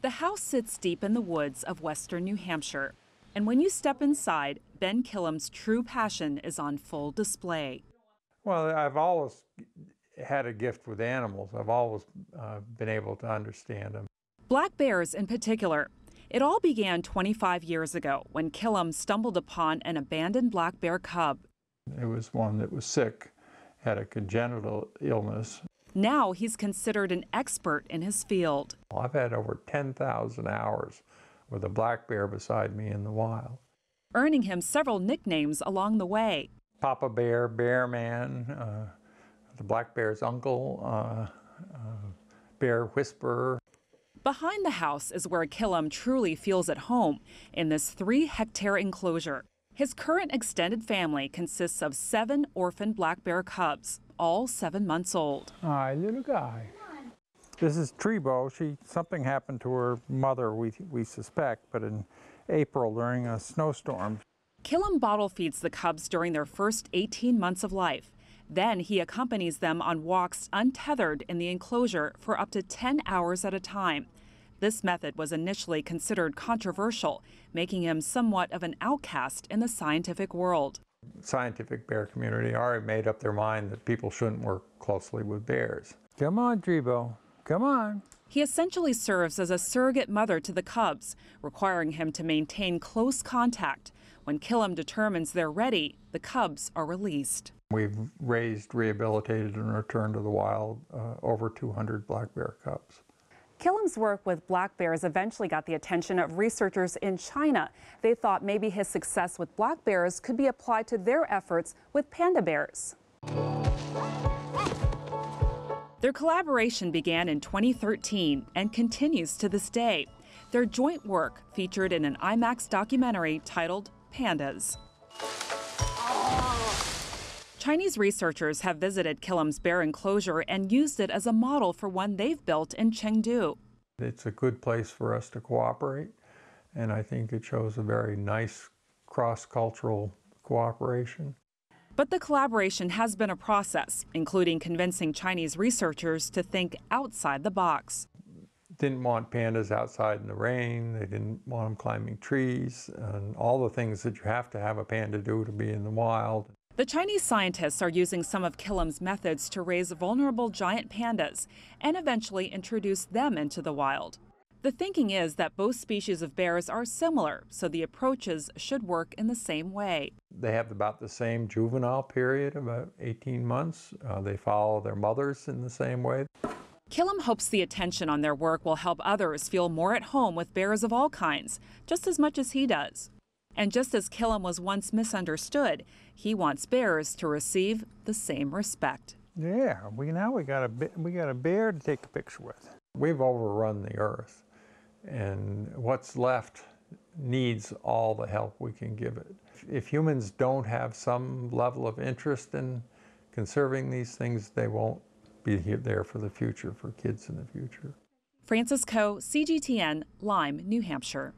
The house sits deep in the woods of western New Hampshire. And when you step inside, Ben Killam's true passion is on full display. Well, I've always had a gift with animals. I've always been able to understand them. Black bears in particular. It all began 25 years ago when Killam stumbled upon an abandoned black bear cub. It was one that was sick, had a congenital illness. Now he's considered an expert in his field. I've had over 10,000 hours with a black bear beside me in the wild, earning him several nicknames along the way. Papa Bear, Bear Man, the black bear's uncle, Bear Whisperer. Behind the house is where Killam truly feels at home, in this 3-hectare enclosure. His current extended family consists of 7 orphan black bear cubs, all 7 months old. Hi, little guy. This is Trebo. Something happened to her mother, we suspect, but in April during a snowstorm. Killam bottle feeds the cubs during their first 18 months of life. Then he accompanies them on walks untethered in the enclosure for up to 10 hours at a time. This method was initially considered controversial, making him somewhat of an outcast in the scientific world. Scientific bear community already made up their mind that people shouldn't work closely with bears. Come on, Trebo. Come on. He essentially serves as a surrogate mother to the cubs, requiring him to maintain close contact. When Killam determines they're ready, the cubs are released. We've raised, rehabilitated, and returned to the wild over 200 black bear cubs. Killam's work with black bears eventually got the attention of researchers in China. They thought maybe his success with black bears could be applied to their efforts with panda bears. Their collaboration began in 2013 and continues to this day. Their joint work featured in an IMAX documentary titled Pandas. Chinese researchers have visited Killam's bear enclosure and used it as a model for one they've built in Chengdu. It's a good place for us to cooperate, and I think it shows a very nice cross-cultural cooperation. But the collaboration has been a process, including convincing Chinese researchers to think outside the box. Didn't want pandas outside in the rain, they didn't want them climbing trees, and all the things that you have to have a panda do to be in the wild. The Chinese scientists are using some of Killam's methods to raise vulnerable giant pandas and eventually introduce them into the wild. The thinking is that both species of bears are similar, so the approaches should work in the same way. They have about the same juvenile period, about 18 months. They follow their mothers in the same way. Killam hopes the attention on their work will help others feel more at home with bears of all kinds, just as much as he does. And just as Killam was once misunderstood, he wants bears to receive the same respect. Yeah, now we got a bear to take a picture with. We've overrun the earth, and what's left needs all the help we can give it. If humans don't have some level of interest in conserving these things, they won't be there for the future, for kids in the future. Frances Coe, CGTN, Lyme, New Hampshire.